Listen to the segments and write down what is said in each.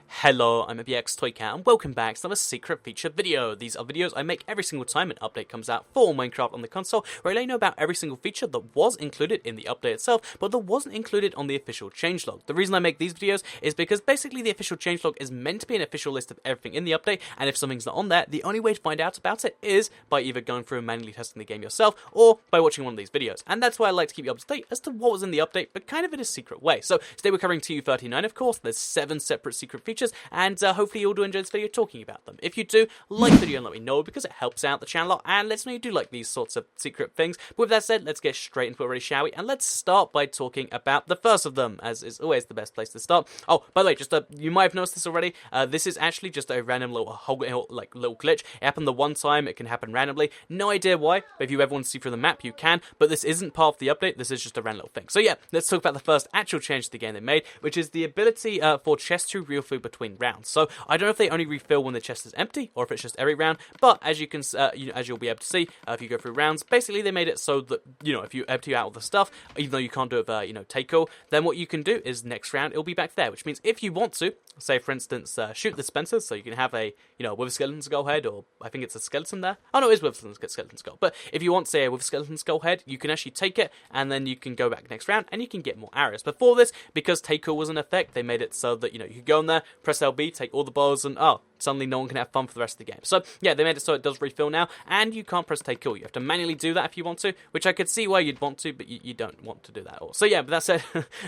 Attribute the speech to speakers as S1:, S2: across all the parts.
S1: Hello, I'm BX and welcome back to another secret feature video. These are videos I make every single time an update comes out for Minecraft on the console, where I let you know about every single feature that was included in the update itself, but that wasn't included on the official changelog. The reason I make these videos is because basically the official changelog is meant to be an official list of everything in the update, and if something's not on there, the only way to find out about it is by either going through and manually testing the game yourself, or by watching one of these videos. And that's why I like to keep you up to date as to what was in the update, but kind of in a secret way. So today we're covering TU39, of course. There's 7 separate secret features, and hopefully you'll do enjoy this video talking about them. If you do, like the video and let me know, because it helps out the channel a lot and lets me know you do like these sorts of secret things. But with that said, let's get straight into it already, shall we? And let's start by talking about the first of them, as is always the best place to start. Oh, by the way, just you might have noticed this already. This is actually just a random little glitch. It happened the one time. It can happen randomly. No idea why, but if you ever want to see through the map, you can. But this isn't part of the update. This is just a random little thing. So yeah, let's talk about the first actual change to the game they made, which is the ability for chests to refill between rounds. So I don't know if they only refill when the chest is empty or if it's just every round, but as you can, as you'll be able to see, if you go through rounds, basically they made it so that, if you empty out all the stuff, even though you can't do it with, take all, then what you can do is next round it'll be back there, which means if you want to, say for instance, shoot the dispensers, so you can have a, with a skeleton skull head, or I think it's a skeleton there. Oh no, it is with a skeleton skull. But if you want, say, with a skeleton skull head, you can actually take it, and then you can go back next round, and you can get more arrows. Before this, because take all was in effect, they made it so that, you could go in there, press LB, take all the bows, and suddenly no one can have fun for the rest of the game. So yeah, they made it so it does refill now, and you can't press take all. You have to manually do that if you want to, which I could see why you'd want to, but you don't want to do that at all. So yeah, but that said,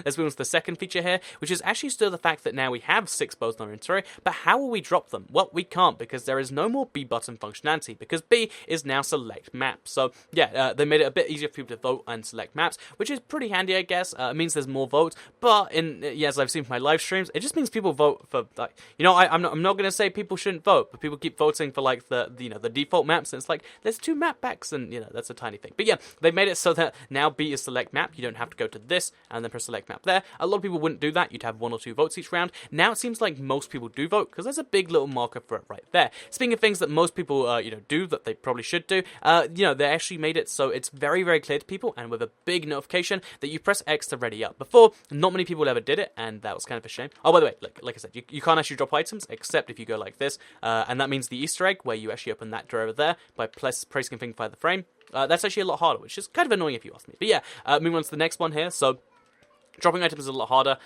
S1: let's move on to the second feature here, which is actually still the fact that now we have 6 bows in our inventory, but how will we drop them? Well, we can't, because there is no more B button functionality, because B is now select map. So yeah, they made it a bit easier for people to vote and select maps, which is pretty handy, I guess. It means there's more votes, but as I've seen from my live streams, it just means people vote for, I'm not going to say people shouldn't vote, but people keep voting for the default maps, and it's like there's 2 map packs, and that's a tiny thing. But yeah, they made it so that now B is select map. You don't have to go to this and then press select map there. A lot of people wouldn't do that. You'd have 1 or 2 votes each round. Now it seems like most people do vote, because there's a big little marker for it right there. Speaking of things that most people do that they probably should do, they actually made it so it's very, very clear to people, and with a big notification that you press X to ready up. Before, not many people ever did it, and that was kind of a shame. Oh, by the way, like I said, you can't actually drop items except if you go like this, and that means the Easter egg, where you actually open that door over there by pressing a thing by the frame. That's actually a lot harder, which is kind of annoying if you ask me. But yeah, moving on to the next one here. So dropping items is a lot harder,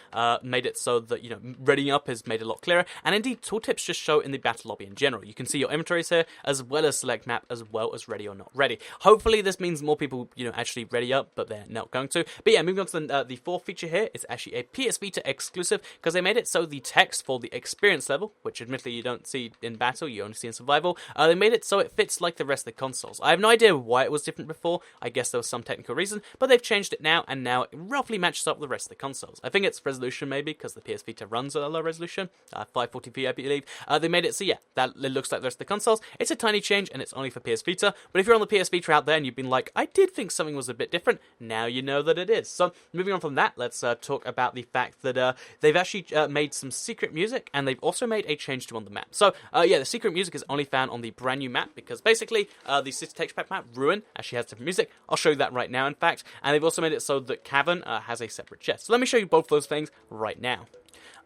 S1: made it so that, readying up is made a lot clearer, and indeed, tooltips just show in the battle lobby in general. You can see your inventories here, as well as select map, as well as ready or not ready. Hopefully, this means more people, actually ready up, but they're not going to. But yeah, moving on to the fourth feature here, it's actually a PS Vita exclusive, because they made it so the text for the experience level, which admittedly you don't see in battle, you only see in survival, they made it so it fits like the rest of the consoles. I have no idea why it was different before. I guess there was some technical reason, but they've changed it now, and now it roughly matches up with the rest of the consoles. I think it's resolution maybe, because the PS Vita runs at a low resolution, 540p I believe. They made it so yeah, that it looks like the rest of the consoles. It's a tiny change, and it's only for PS Vita, but if you're on the PS Vita out there and you've been like, I did think something was a bit different, now you know that it is. So moving on from that, let's talk about the fact that they've actually made some secret music, and they've also made a change to on the map. So yeah, the secret music is only found on the brand new map, because basically the City Texture Pack map, Ruin, actually has different music. I'll show you that right now, in fact, and they've also made it so that Cavern has a separate chest. So let me show you both those things right now.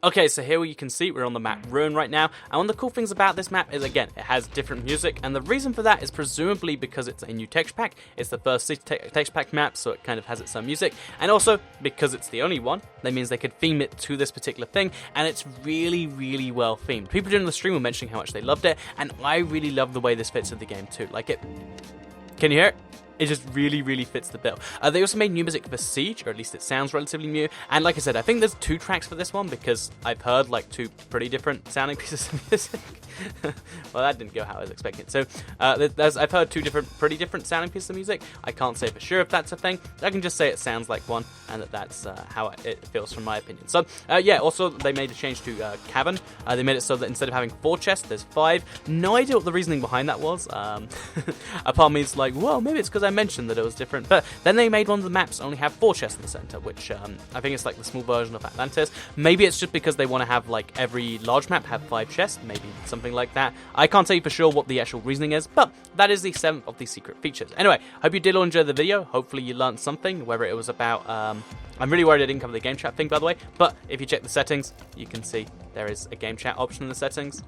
S1: Okay, so here you can see we're on the map Ruin right now, and one of the cool things about this map is, again, it has different music, and the reason for that is presumably because it's a new texture pack. It's the first texture pack map, so it kind of has its own music, and also because it's the only one, that means they could theme it to this particular thing, and it's really, really well themed. People during the stream were mentioning how much they loved it, and I really love the way this fits in the game too. Like it, can you hear it? It just really, really fits the bill. They also made new music for Siege, or at least it sounds relatively new. And like I said, I think there's 2 tracks for this one, because I've heard like 2 pretty different sounding pieces of music. Well, that didn't go how I was expecting it. So I've heard 2 pretty different sounding pieces of music. I can't say for sure if that's a thing. I can just say it sounds like one, and that's how it feels from my opinion. So yeah, also they made a change to Cavern. They made it so that instead of having 4 chests, there's 5. No idea what the reasoning behind that was. A part of me is like, well, maybe it's because I mentioned that it was different. But then they made one of the maps only have 4 chests in the center, which I think it's like the small version of Atlantis. Maybe it's just because they want to have like every large map have 5 chests, maybe something like that. I can't tell you for sure what the actual reasoning is, but that is the 7th of these secret features. Anyway, hope you did all enjoy the video. Hopefully you learned something, whether it was about I'm really worried I didn't cover the game chat thing, by the way, but if you check the settings, you can see there is a game chat option in the settings.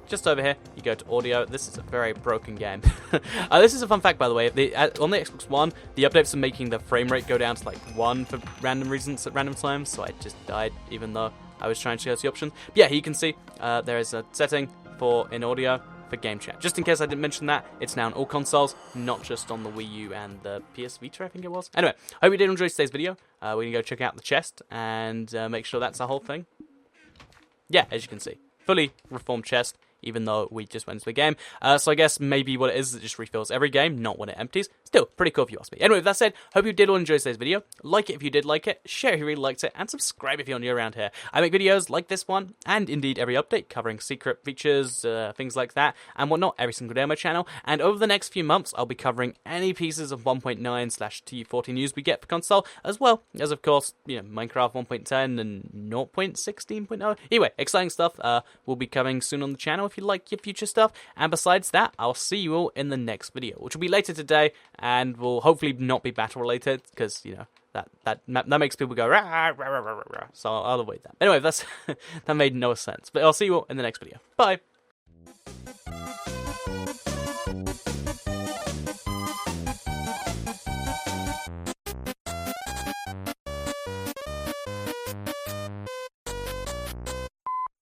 S1: Just over here, you go to audio. This is a very broken game. This is a fun fact, by the way. On the Xbox One, the updates are making the frame rate go down to like 1 for random reasons at random times, so I just died, even though I was trying to go to the options. But yeah, you can see there is a setting for in audio for game chat. Just in case I didn't mention that, it's now on all consoles, not just on the Wii U and the PS Vita, I think it was. Anyway, hope you did enjoy today's video. We're going to go check out the chest and make sure that's the whole thing. Yeah, as you can see, fully reformed chest, even though we just went into the game. So I guess maybe what it is it just refills every game, not when it empties. Still, pretty cool if you ask me. Anyway, with that said, hope you did all enjoy today's video. Like it if you did like it, share if you really liked it, and subscribe if you're new around here. I make videos like this one, and indeed every update, covering secret features, things like that, and whatnot, every single day on my channel. And over the next few months, I'll be covering any pieces of 1.9/TU40 news we get for console, as well as, of course, you know, Minecraft 1.10 and 0.16.0. Anyway, exciting stuff will be coming soon on the channel if you like your future stuff. And besides that, I'll see you all in the next video, which will be later today, and will hopefully not be battle related, because, you know, that makes people go rah, rah, rah, rah, rah, rah. So I'll avoid that. Anyway, that's that made no sense. But I'll see you all in the next video. Bye.